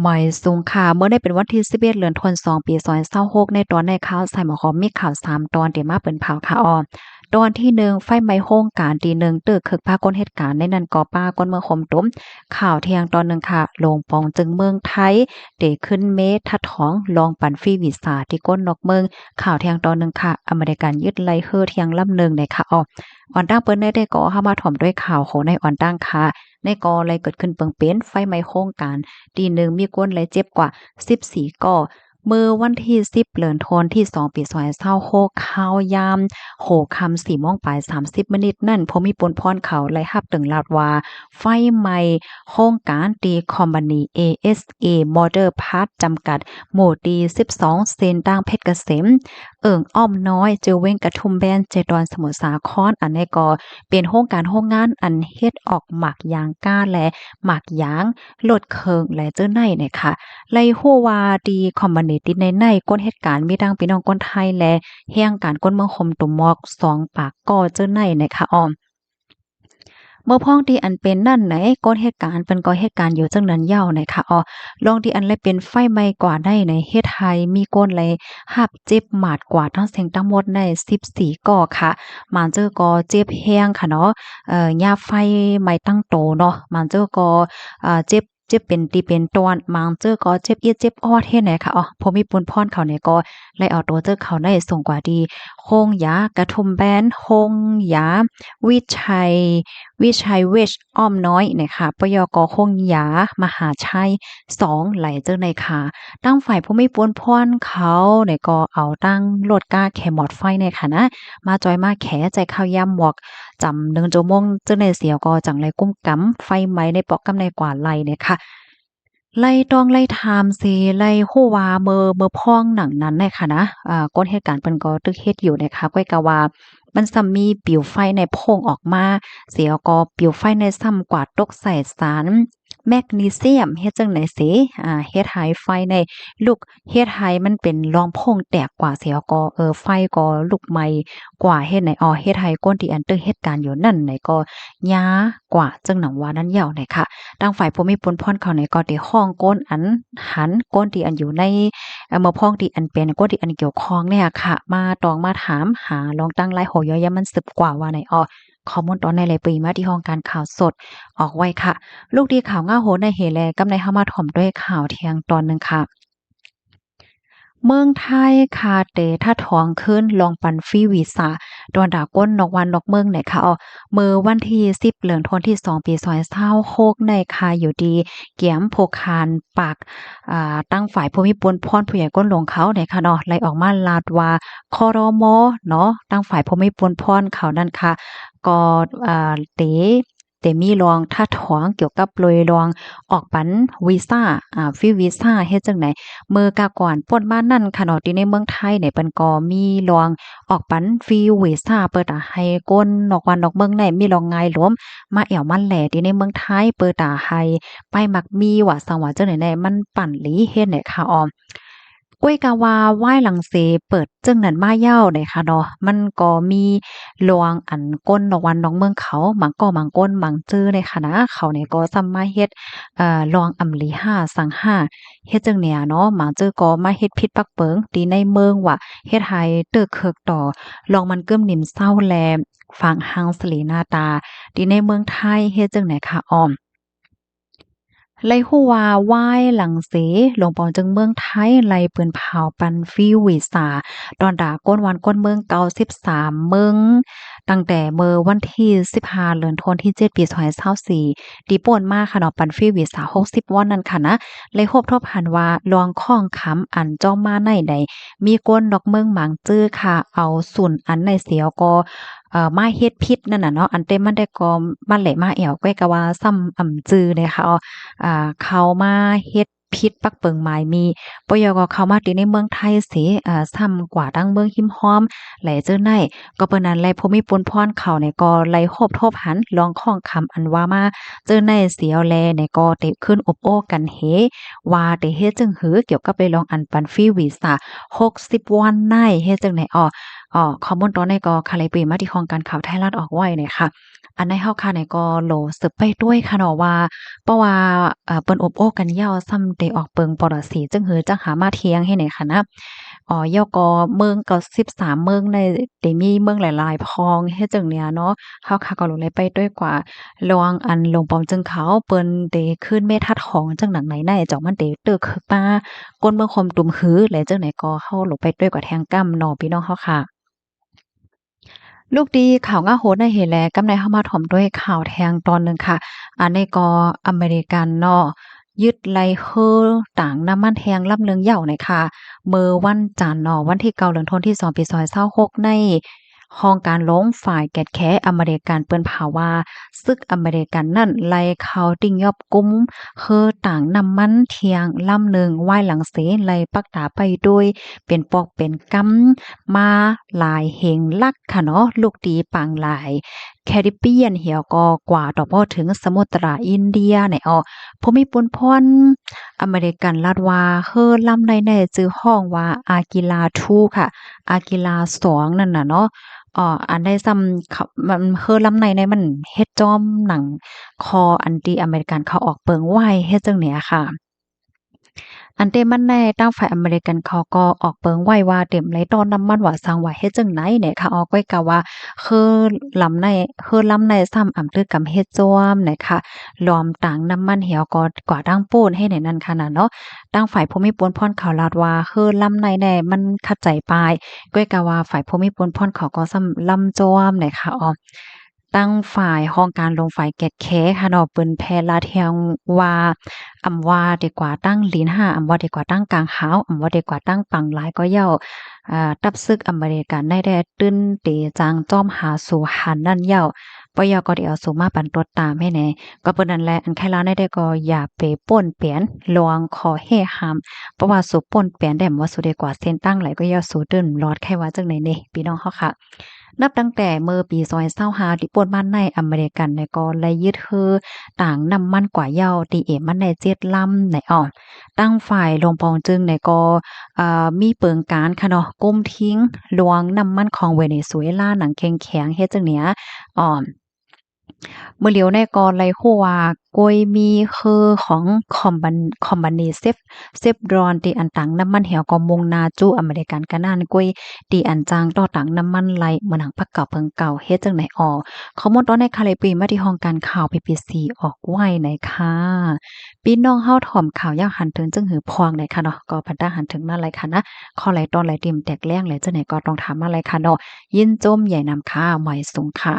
หมายสูงค่ะเมื่อได้เป็นวันที่11เดือนธันวาคมปี2026ในตอนในข่าวใส่หมอหอมมีข่าว3ตอนที่มาเปิ้นเผาค่ะอ้อตอนที่1ไฟไหม้โรงกานที่1ตึกคึกพาคนเหตุการณ์ในนั้นก็ป้าก้นเมืองคมตุ้มข่าวเที่ยงตอนหนึ่งค่ะโลงปองจึงเมืองไทยเดขึ้นเมทัดท้องลองปั่นฟรีวีซ่าที่ก้นนอกเมืองข่าวเที่ยงตอนหนึ่งค่ะอเมริกันยึดไล่เฮือเที่ยงลำหนึ่งในค่ะอ้ออ่อนตั้งเปิ้นได้ก็เข้ามาถ่อมด้วยข่าวของในอ่อนตั้งค่ะในกออะไรเกิดขึ้นเปิงเป็นไฟไหม้โครงการตีหนึ่งมีคนเลยเจ็บกว่า14ก่อเมื่อวันที่10เดือนธันวาคมที่2ปี2026ข่าวยามโหค่ำ4โมงปลาย30นิดนั่นพอมีปนพรเขาไล่ฮับตึงลาดว่าไฟไหม้โครงการตีคอมพานี ASA Motor Parts จำกัดหมู่ที่12เส้นทางเพชรเกษมอ้อมน้อยเจอเว้งกระทุ่มแบนเจดอนสมุทรสาครอันนี้ก็เป็นโรงงานอันเฮ็ดออกหมากยางก้าและหมากยางลดเคิงและเจ้อในเนี่ยค่ะไล่ฮู้ว่าดีคอมมานิติในก้นเหตุการณ์มีดังพี่น้องคนไทยและแห่งการก้นเมืองคมตุมอก2ปากก่อเจ้อในนะคะอ้อม เมื่อพ้องที่อันเป็นนั่นไหนก้นเหตุการณ์เป็นก่อเหตุการณ์อยู่จังนั้นยาวไหนคะอ๋อลองที่อันเลยเป็นไฟไหม้กว่าได้ในเฮ็ดให้มีก้นเลยหับเจ็บหมาดกว่าทั้งเสียงทั้งหมดใน14ก่อค่ะมันเจอก็เจ็บแฮงค่ะเนาะยาไฟไหม้ตั้งโตเนาะมันเจอก็เจ็บเป็นตีเป็นตอนมังเจอก็เจ็บเอียดเจ็บออดเฮ็ดไหนค่ะอ๋อพอมีปุนพรเขาเนี่ยก็เลยเอาตัวเจอเขาได้ส่งกว่าดีโรงยากระทุ่มแบนโรงยาวิชัย เวชอ้อมน้อยนะคะปยกคงยามหาชัย2ไหลเจอในค่ะตั้งฝ่ายผู้ไม่ปวนพรเขาเนี่ยก็เอาตั้งรถก้าแขหมอดไฟในค่ะนะมาจอยมาแขใจข้าวยำหมวกจำ1ชั่วโมงเจอในเสียวก็จังไรกุ้มกำไฟไหม้ในปอกกำในกว่าไหลเนี่ยค่ะ ไล่ต้องไล่ไทม์สิไล่ฮู้ว่าเมื่อพ้องหนังนั้นน่ะค่ะนะก้นเหตุการณ์เพิ่นก็ตึกเฮ็ดอยู่นะคะก้อยก็ว่ามันซ้ำมีปลิวไฟในโพรงออกมาเสียก็ปลิวไฟในซ้ำกว่าตกใส่สารแมกนีเซียมเฮ็ดจังได๋สิเฮ็ดให้ไฟในลุกเฮ็ดให้มันเป็นรองโพรงแตกกว่าเสียก็ไฟก็ลุกไหม้กว่าเฮ็ดให้เฮ็ดให้คนที่อันตึกเหตุการณ์อยู่นั่นไหนก็หย้ากว่าจังหนังว่านั้นยาวไหนค่ะ ทางฝ่ายผู้มีปนพรเขาในก็ได้ข้องก้นอันหันก้นที่อันอยู่ในมาพ้องที่อันเป็นก้นที่อันเกี่ยวข้องเนี่ยค่ะมาตองมาถามหาลองตั้งไลน์โหย่อยมันสืบกว่าว่าไหนข้อมูลตอนในเลยปีมาที่ห้องการข่าวสดออกไว้ค่ะลูกดีข่าวง่าโหในเฮแลกำในเฮามาถ่อมด้วยข่าวเที่ยงตอนหนึ่งค่ะ เมืองไทยคาเตถ้าทองขึ้นลองปันฟรีวีซ่าดอนดาก้นนอกวันนอกเมืองไหนคะเมื่อวันที่10เดือนธันวาคมที่2ปี2026ในคาอยู่ดีเกียมโพคานปากตั้งฝ่ายผู้มีปนพรผู้ใหญ่ก้นหลวงเขาไหนคะเนาะไล่ออกมาลาดว่าครมเนาะตั้งฝ่ายผู้มีปนพรเขานั่นค่ะก็เตมีรองท่าถองเกี่ยวกับโปรยรองออกปันวีซ่าฟรีวีซ่าเฮ็ดจังได มื้อกะก่อนป่นมานั่นค่ะเนาะที่ในเมืองไทยเนี่ยเปิ้นก็มีรองออกปันฟรีวีซาเปิดให้คนนอกวันนอกเมืองได้มีรองง่ายหลวมมาแอวมันแหล่ที่ในเมืองไทยเปิดให้ไปมักมีว่าสังว่าจังได๋แหน่มันปั่นหลีเฮ็ดให้ค่ะก้วยกะว่าไหว้หลังเสเปิดจึงนั้นมายาวเลยค่ะเนาะมันก็มีหลวงอันก้นนอกวันนอกเมืองเขาบางก็บางก้นบางจื้อเลยค่ะนะเขาเนี่ยก็ซ้ำมาเฮ็ดลองอำลีห้าสังห้าเฮ็ดจังเนี่ยเนาะบางจื้อก็มาเฮ็ดผิดปักเปิงตีในเมืองว่าเฮ็ดให้เตึกเคิกต่อลองมันเกิ้มนิ่มเศร้าแลฝางหังสลีนาตาตีในเมืองไทยเฮ็ดจังไหนคะอ้อม ไลฮู้ว่าไหว้หลังเสหลวงปอจึงเมืองไทยไลเปิ้นเผาปันฟรีวีซ่าตอนดาก้นวันก้นเมืองเก่า13เมืองตั้งแต่เมื่อวันที่15เดือนธันวาคมที่7ปี2024ที่ป่นมาค่ะเนาะปันฟรีวีซ่า60วันนั่นค่ะนะเลยพบทบหันว่าลองข้องคำอันเจ้ามาในใดมีก้นดอกเมืองหมางจื้อค่ะเอาศูนย์อันในเสียวก็มาเฮ็ดพิษนั่นน่ะเนาะอันเต็มมันได้ก็มันแหละมาแอวก้อยกะว่าซ้ำอ่ำจื้อเนี่ยค่ะเขามาเฮ็ดพิษปักเปิงหมายมีปยก็เข้ามาติในเมืองไทยสิซ้ำกว่าดังเมืองหิมฮ้อมไหลเจ้อไนก็เปิ้นนั้นไลภูมิปนพรเขาเนี่ยก็ไลโฮบทบหันลองข้องคำอันว่ามาเจ้อไนเสียวแลเนี่ยก็ได้ขึ้นอบโอ้กันเฮว่าได้เฮ็ดจึงหือเกี่ยวกับไปลองอันปันฟรีวีซ่า60วันในเฮ็ดจังได๋ ข้อมูลตอนนี้ก็ค่ะเลยปรีมาที่ของการข่าวไทยรัฐออกไว้เนี่ยค่ะอันในเฮาค่ะเนี่ยก็โหลสืบไปด้วยค่ะเนาะว่าเพราะว่าเปิ้นอบโอ้กันยาวซ้ำได้ออกเปิงปรสีจึงหือจังหามาเที่ยงให้ไหนค่ะนะย่อก็เมืองก็13เมืองในได้มีเมืองหลายๆพองเฮ็ดจังเนี่ยเนาะเฮาค่ะก็โหลเลยไปด้วยกว่าลวงอันลงปอมจึงเขาเปิ้นได้ขึ้นเมทัดของจังหนังไหนในจ่องมันได้เตึกคือป้ากวนเมืองคมตุ่มหือและจังไหนก็เฮาโหลไปด้วยกว่าแทงก้ำเนาะพี่น้องเฮาค่ะ ลูกดีข่าวง่าโหดในเหตุแลกำในเข้ามาถ่อมด้วยข่าวแทงตอนหนึ่งค่ะอันนี้ก็อเมริกันเนาะยึดไลเฮอต่างน้ำมันแทงลำเลืองเหย่าหน่อยค่ะเมื่อวันจันทร์เนาะวันที่9เดือนธันวาคมที่2ปี2026ในห้องการล้มฝ่ายแกดแค้อเมริกันเปิ้นเผาว่าซึกอเมริกันนั่นไล่เขาติ่งยอบกุมคือต่างน้ำมันเทียงลำหนึ่งไหว้หลังเสไล่ปักตาไปด้วยเป็นปอกเป็นกำ มาหลายเหงลักค่ะเนาะลูกดีปางหลายแคริบเบียนเหี่ยวก็กว่าดอกบ่ถึงสมุทรอินเดียในภูมิปนพรอเมริกันลาดว่าเฮอลำในจื้อห้องว่าอากิลา2ค่ะอากิลา2นั่นน่ะเนาะอันได้ซ้ำเขามันเฮอลำในมันเฮ็ดจอมหนังคออันที่อเมริกันเขาออกเปิงไว้เฮ็ดจังเนี้ยค่ะ อันเดมันในตั้งฝ่ายอเมริกันเขาก็ออกเปิงไว้ว่าเต็มไหลตอนน้ำมันว่าสร้างไว้เฮ็ดจังไหนเนี่ยค่ะออกไว้กะว่าคือลำในซ้ำอำตึกกำเฮ็ดจ้วมนะคะรวมต่างน้ำมันเหี่ยวก็กว่าดังปูนให้ในนั้นขนาดเนาะตั้งฝ่ายภูมิพลพรเขาลาดว่าคือลำในแน่มันขัดใจปลายก้อยกะว่าฝ่ายภูมิพลพรเขาก็ซ้ำลำจ้วมนะคะตั้งฝ่ายห้องการลงฝ่ายแกดแค้ค่ะเนาะเปิ้นแพลาเทียงว่าอำว่าดีกว่าตั้งลีน5อำว่าดีกว่าตั้งกลางหาวอำว่าดีกว่าตั้งปังหลายก็เย้าตับซึกอเมริกันได้ตื้นเตจางจ้อมหาสู่หันนั่นเย้าปยก็ได้เอาสู่มาปันตดตามให้แหน่ก็เปิ้นนั่นแหละอันไคลาวได้ก็อย่าไปป่นเปลี่ยนลวงขอเฮหามเพราะว่าสู่ป่นเปลี่ยนได้ว่าสู่ดีกว่าเส้นตั้งไหลก็เย้าสู่ตื้นรอดแค่ว่าจังไหนเน่พี่น้องเฮาค่ะ นับตั้งแต่เมื่อปี2025ที่ป่นมันในอเมริกันในก็เลยยึดคือต่างนำมันกว่าเย้าตีเอมันใน7ลำในตั้งฝ่ายลงปองจึงในก็มีเปิงการค่ะเนาะก้มทิ้งลวงน้ำมันของเวเนซุเอลาหนังแข็งๆเฮ็ดจังเนี้ยอ่อ มื้อเหลียวในกอนไลโฮวากวยมีคือของคอมบานีเซฟรอนที่อันตังน้ำมันเหี่ยวก็มุงนาจูอเมริกันกะนั่นกวยที่อันจางต่อตังน้ำมันไหลเหมือนหนังพักเก่าเพิงเก่าเฮ็ดจังไหนข้อมูลตอนในคาเลปีมาที่ห้องการข่าว PPC ออกไว้ไหนค่ะพี่น้องเฮาถ่อมข่าวยาวหันถึงจึงหือพวงไหนค่ะเนาะก็พันดาหันถึงมาไหลค่ะนะข้อไหลตอนไหลติ่มแตกแล้งไหลจังไหนก็ต้องถามมาไหลค่ะเนาะยินจมใหญ่นำค่ะหมอยสูงค่ะ